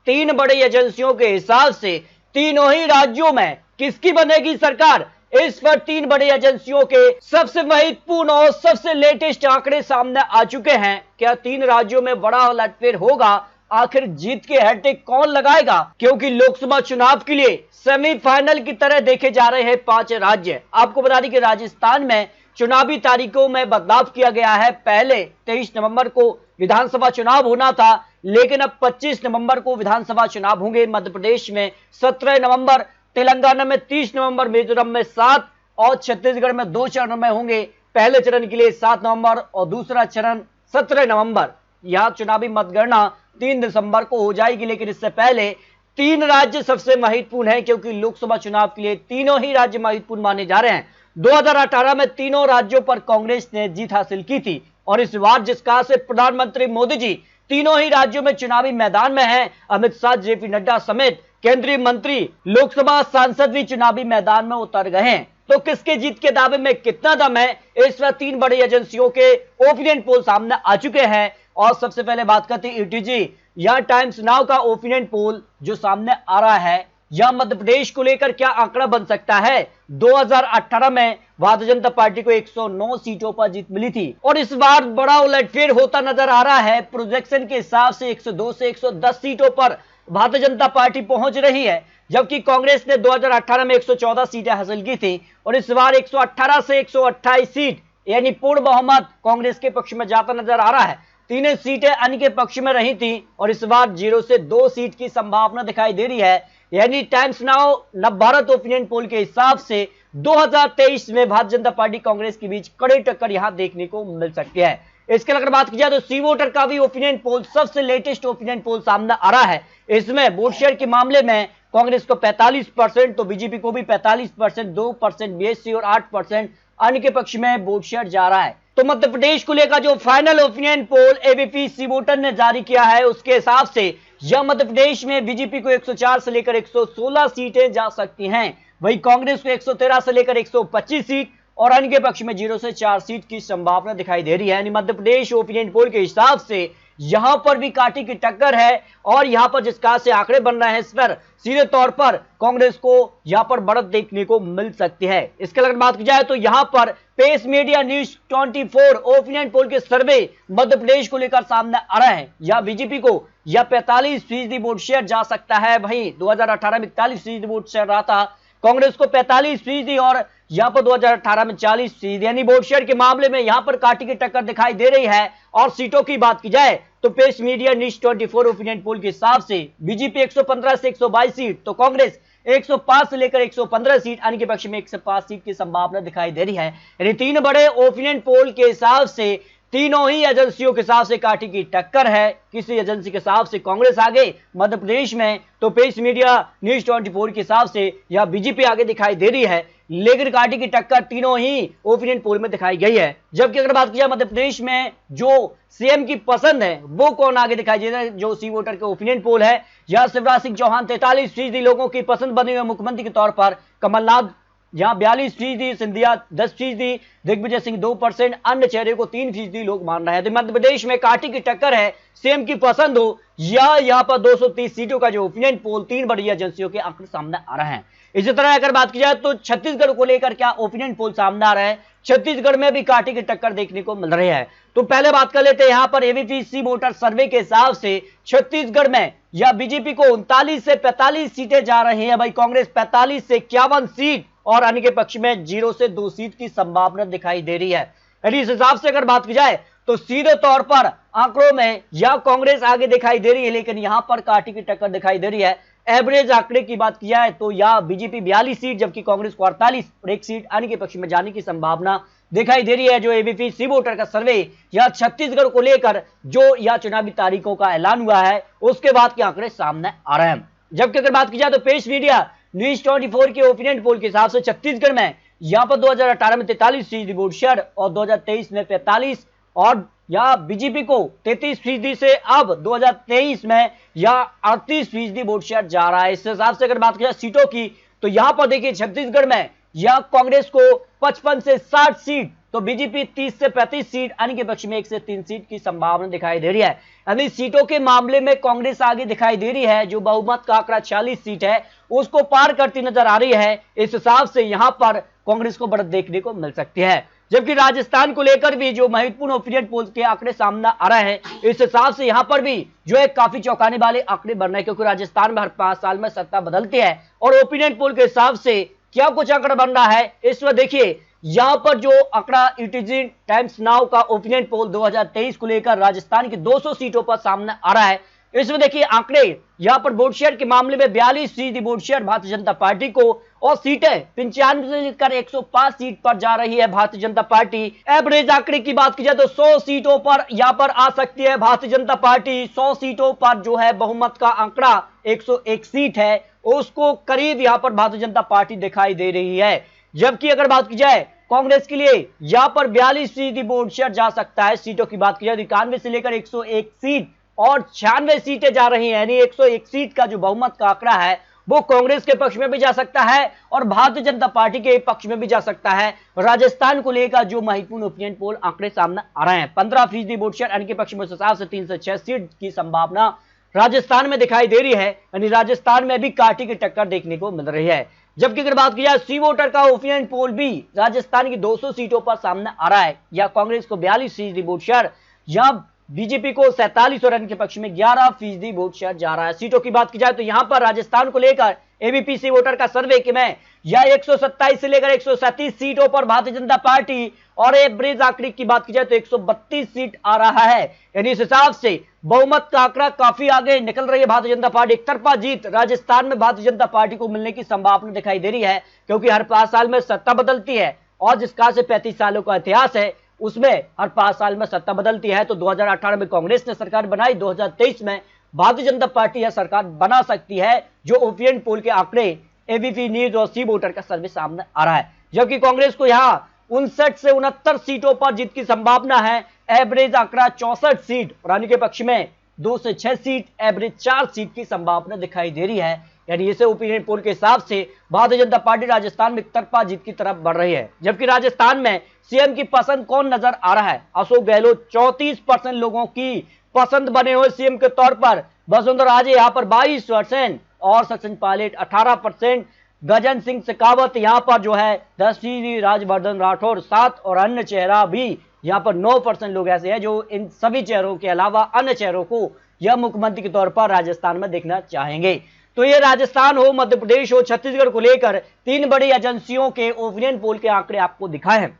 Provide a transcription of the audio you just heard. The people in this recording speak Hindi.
तीन बड़ी एजेंसियों के हिसाब से तीनों ही राज्यों में किसकी बनेगी सरकार, इस पर तीन बड़ी एजेंसियों के सबसे महत्वपूर्ण और सबसे लेटेस्ट आंकड़े सामने आ चुके हैं। क्या तीन राज्यों में बड़ा उलटफेर होगा? आखिर जीत के हैट्रिक कौन लगाएगा? क्योंकि लोकसभा चुनाव के लिए सेमीफाइनल की तरह देखे जा रहे हैं पांच राज्य। आपको बता दें कि राजस्थान में चुनावी तारीखों में बदलाव किया गया है। पहले 23 नवंबर को विधानसभा चुनाव होना था, लेकिन अब 25 नवंबर को विधानसभा चुनाव होंगे। मध्य प्रदेश में 17 नवंबर, तेलंगाना में 30 नवंबर, मिजोरम में 7 और छत्तीसगढ़ में 2 चरण में होंगे। पहले चरण के लिए 7 नवंबर और दूसरा चरण 17 नवंबर। यहां चुनावी मतगणना 3 दिसंबर को हो जाएगी, लेकिन इससे पहले तीन राज्य सबसे महत्वपूर्ण है, क्योंकि लोकसभा चुनाव के लिए तीनों ही राज्य महत्वपूर्ण माने जा रहे हैं। 2018 में तीनों राज्यों पर कांग्रेस ने जीत हासिल की थी और इस बार जिस कहा से प्रधानमंत्री मोदी जी तीनों ही राज्यों में चुनावी मैदान में हैं, अमित शाह, जेपी नड्डा समेत केंद्रीय मंत्री, लोकसभा सांसद भी चुनावी मैदान में उतर गए हैं। तो किसके जीत के दावे में कितना दम है, इस पर तीन बड़ी एजेंसियों के ओपिनियन पोल सामने आ चुके हैं। और सबसे पहले बात करते हैं ईटीजी या टाइम्स नाउ का ओपिनियन पोल जो सामने आ रहा है। यह मध्य प्रदेश को लेकर क्या आंकड़ा बन सकता है? 2018 में भारतीय जनता पार्टी को 109 सीटों पर जीत मिली थी और इस बार बड़ा उलटफेर होता नजर आ रहा है। प्रोजेक्शन के हिसाब से 102 से 110 सीटों पर भारतीय जनता पार्टी पहुंच रही है, जबकि कांग्रेस ने 2018 में 114 सीटें हासिल की थी और इस बार 118 से 128 सीट यानी पूर्ण बहुमत कांग्रेस के पक्ष में जाता नजर आ रहा है। तीनों सीटें अन्य के पक्ष में रही थी और इस बार 0 से 2 सीट की संभावना दिखाई दे रही है। यानी times now Navbharat opinion poll के हिसाब से 2023 में भारतीय जनता पार्टी कांग्रेस के बीच कड़ी टक्कर यहां देखने को मिल सकती है। इसके अगर बात की जाए तो सी वोटर का भी ओपिनियन पोल, सबसे लेटेस्ट ओपिनियन पोल सामने आ रहा है। इसमें वोट शेयर के मामले में कांग्रेस को 45%, तो बीजेपी को भी 45%, 2% बीएसपी और 8% अन्य के पक्ष में वोट शेयर जा रहा है। तो मध्य प्रदेश को लेकर जो फाइनल ओपिनियन पोल एबीपी सी वोटर ने जारी किया है, उसके हिसाब से यह मध्य प्रदेश में बीजेपी को 104 से लेकर 116 सीटें जा सकती हैं, वहीं कांग्रेस को 113 से लेकर 125 सीट और अन्य के पक्ष में 0 से 4 सीट की संभावना दिखाई दे रही है। यानी मध्य प्रदेश ओपिनियन पोल के हिसाब से यहां पर भी कांटे की टक्कर है और यहां पर जिस कहा से आंकड़े बन रहे हैं, इस पर सीधे तौर पर कांग्रेस को यहां पर बढ़त देखने को मिल सकती है। इसके अगर बात की जाए तो यहां पर Pace media news 24 opinion poll के सर्वे मध्य प्रदेश को लेकर सामने आ रहे हैं। या बीजेपी को या 45% वोट शेयर जा सकता है। वहीं 2018 में 41% वोट शेयर रहा था, कांग्रेस को 45% और यहां पर 2018 में 40%, यानी वोट शेयर के मामले में यहां पर कांटे की टक्कर दिखाई दे रही है। और सीटों की बात की जाए तो Pace media news 24 opinion poll के हिसाब से बीजेपी 115 से 122 सीट, तो कांग्रेस 105 से लेकर 115 सीट, अन्य के पक्ष में 105 सीट की संभावना दिखाई दे रही है। यानी तीन बड़े ओपिनियन पोल के हिसाब से तीनों ही एजेंसियों के हिसाब से कांटे की टक्कर है। किसी एजेंसी के हिसाब से कांग्रेस आगे मध्य प्रदेश में, तो पेस मीडिया न्यूज 24 के हिसाब से यह बीजेपी आगे दिखाई दे रही है, लेकिन कांटे की टक्कर तीनों ही ओपिनियन पोल में दिखाई गई है। जबकि अगर बात की जाए मध्य प्रदेश में जो सीएम की पसंद है वो कौन आगे दिखाई दे रहा है, जो सी वोटर के ओपिनियन पोल है, यह शिवराज सिंह चौहान 43% लोगों की पसंद बने हुए मुख्यमंत्री के तौर पर, कमलनाथ यहां 42%, सिंधिया 10%, दिग्विजय सिंह 2%, अन्य चेहरे को 3% लोग मान रहे हैं। तो मध्य प्रदेश में कांटे की टक्कर है, सीएम की पसंद हो या यहां पर 230 सीटों का जो ओपिनियन पोल तीन बड़ी एजेंसियों के आंकड़े सामने आ रहे हैं। इसी तरह अगर बात की जाए तो छत्तीसगढ़ को लेकर क्या ओपिनियन पोल सामने आ रहा है, छत्तीसगढ़ में भी कांटे की टक्कर देखने को मिल रही है। तो पहले बात कर लेते हैं यहां पर एबीपी सी वोटर सर्वे के हिसाब से छत्तीसगढ़ में या बीजेपी को 39 से 45 सीटें जा रही हैं, भाई कांग्रेस 45 से 51 सीट और अन्य के पक्ष में 0 से 2 सीट की संभावना दिखाई दे रही है। यानी इस हिसाब से अगर बात की जाए तो सीधे तौर पर आंकड़ों में या कांग्रेस आगे दिखाई दे रही है, लेकिन यहां पर कांटे की टक्कर दिखाई दे रही है। एवरेज आंकड़े की बात की जाए तो या बीजेपी 42 सीट, जबकि कांग्रेस को 48 और 1 सीट अन्य के पक्ष में जाने की संभावना दिखाई दे रही है। जो एबीपी सी वोटर का सर्वे या छत्तीसगढ़ को लेकर जो या चुनावी तारीखों का ऐलान हुआ है, उसके बाद के आंकड़े सामने आ रहे हैं। जबकि अगर बात की जाए तो पेश मीडिया न्यूज 24 के ओपिनियन पोल के हिसाब से छत्तीसगढ़ में यहां पर 2018 में 43% वोट शेयर और 2023 में 45 और या बीजेपी को 33% से अब 2023 में या 38% वोट शेयर जा रहा है। इस हिसाब से अगर बात की जाए सीटों की तो यहां पर देखिए छत्तीसगढ़ में या कांग्रेस को 55 से 60 सीट तो बीजेपी 30 से 35 सीट, अन्य के पक्ष में 1 से 3 सीट की संभावना दिखाई दे रही है। यानी सीटों के मामले में कांग्रेस आगे दिखाई दे रही है। जो बहुमत का आंकड़ा 46 सीट है उसको पार करती नजर आ रही है। इस हिसाब से यहां पर कांग्रेस को बढ़त देखने को मिल सकती है। जबकि राजस्थान को लेकर भी जो महत्वपूर्ण ओपिनियन पोल के आंकड़े सामने आ रहे हैं, इस हिसाब से यहां पर भी जो है काफी चौंकाने वाले आंकड़े बन रहे हैं, क्योंकि राजस्थान में हर 5 साल में सत्ता बदलती है और ओपिनियन पोल के हिसाब से क्या कुछ आंकड़ा बन रहा है इस वक्त देखिए। यहां पर जो आंकड़ा इटीजी टाइम्स नाउ का ओपिनियन पोल 2023 को लेकर राजस्थान की 200 सीटों पर सामने आ रहा है, इसमें देखिए आंकड़े यहां पर वोट शेयर के मामले में 42% vote share Bharatiya Janata party को और सीटें 95 से लेकर 105 सीट पर जा रही है भारतीय जनता पार्टी। एवरेज आंकड़े की बात की जाए तो 100 सीटों पर यहां पर आ सकती है भारतीय जनता पार्टी। 100 सीटों पर जो है बहुमत का आंकड़ा 101 सीट है, उसको करीब यहां पर भारतीय जनता पार्टी दिखाई दे रही है। जबकि अगर बात की जाए कांग्रेस के लिए यहां पर 42% वोट शेयर जा सकता है। सीटों की बात की जाए 91 से लेकर 101 सीट और 96 सीटें जा रही हैं, यानी 101 सीट का जो बहुमत का आंकड़ा है वो कांग्रेस के पक्ष में भी जा सकता है और भारतीय जनता पार्टी के पक्ष में भी जा सकता है। राजस्थान को लेकर जो महत्वपूर्ण ओपिनियन पोल आंकड़े सामने आ रहे हैं, 15% वोट शेयर अन्य के पक्ष में 7 से 3 से 6 सीट की संभावना राजस्थान में दिखाई दे रही है। यानी राजस्थान में भी कांटे की टक्कर देखने को मिल रही है। जबकि अगर बात की जाए सी वोटर का ओपिनियन पोल भी राजस्थान की 200 सीटों पर सामने आ रहा है। या कांग्रेस को 42% वोट शेयर, या बीजेपी को 47 और अन्य के पक्ष में 11% वोट शेयर जा रहा है। सीटों की बात की जाए तो यहां पर राजस्थान को लेकर एबीपी सी वोटर का सर्वे कि मैं या 127 से लेकर 137 सीटों पर भारतीय जनता पार्टी और एवरेज आंकड़े की बात की जाए तो 132 सीट आ रहा है। यानी इस हिसाब से बहुमत का आंकड़ा काफी आगे निकल रही है भारतीय जनता पार्टी। एक तरफा जीत राजस्थान में भारतीय जनता पार्टी को मिलने की संभावना दिखाई दे रही है, क्योंकि हर 5 साल में सत्ता बदलती है और जिसका से 35 सालों का इतिहास है उसमें हर 5 साल में सत्ता बदलती है। तो 2018 में कांग्रेस ने सरकार बनाई, 2023 में भारतीय जनता पार्टी यह सरकार बना सकती है, जो ओपिनियन पोल के आंकड़े एबीपी न्यूज और सी वोटर का सर्वे सामने आ रहा है। जबकि कांग्रेस को यहां 59 से 69 सीटों पर जीत की संभावना है। एवरेज आंकड़ा 64 सीट और अन्य के पक्ष में 2 से 6 सीट, एवरेज 4 सीट की संभावना दिखाई दे रही है। यानी इसे ओपिनियन पोल के हिसाब से भारतीय जनता पार्टी राजस्थान में तरफा जीत की तरफ बढ़ रही है। जबकि राजस्थान में सीएम की पसंद कौन नजर आ रहा है? अशोक गहलोत 34% लोगों की पसंद बने हुए सीएम के तौर पर, वसुंधरा राजे यहाँ पर 22% और सचिन पायलट 18%, गजेंद्र सिंह शेखावत यहाँ पर जो है 10, राजवर्धन राठौर 7 और अन्य चेहरा भी यहाँ पर 9% लोग ऐसे हैं जो इन सभी चेहरों के अलावा अन्य चेहरों को यह मुख्यमंत्री के तौर पर राजस्थान में देखना चाहेंगे। तो ये राजस्थान हो, मध्य प्रदेश हो, छत्तीसगढ़ को लेकर 3 बड़ी एजेंसियों के ओपिनियन पोल के आंकड़े आपको दिखाए हैं।